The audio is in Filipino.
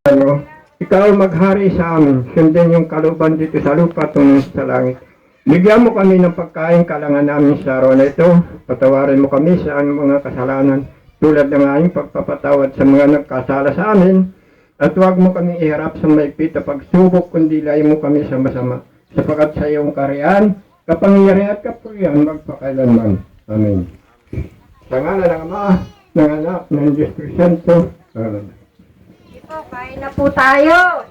Ikaw maghari sa amin, sundin yung kalooban dito sa lupa tunong sa langit. Bigyan mo kami ng pagkain kalangan namin sa araw na ito. Patawarin mo kami sa aming mga kasalanan tulad ng aming pagpapatawad sa mga nagkasala sa amin. At huwag mo kami iharap sa maigpit na pagsubok, kundi layo mo kami sa masama. Sapagat sa iyong kariyan, kapangyarihan at kapurihan magpakailanman. Amen. Sa ngalan ng Ama, ng Anak, ng Diyos Cristo. Amen. Po, kain na po tayo.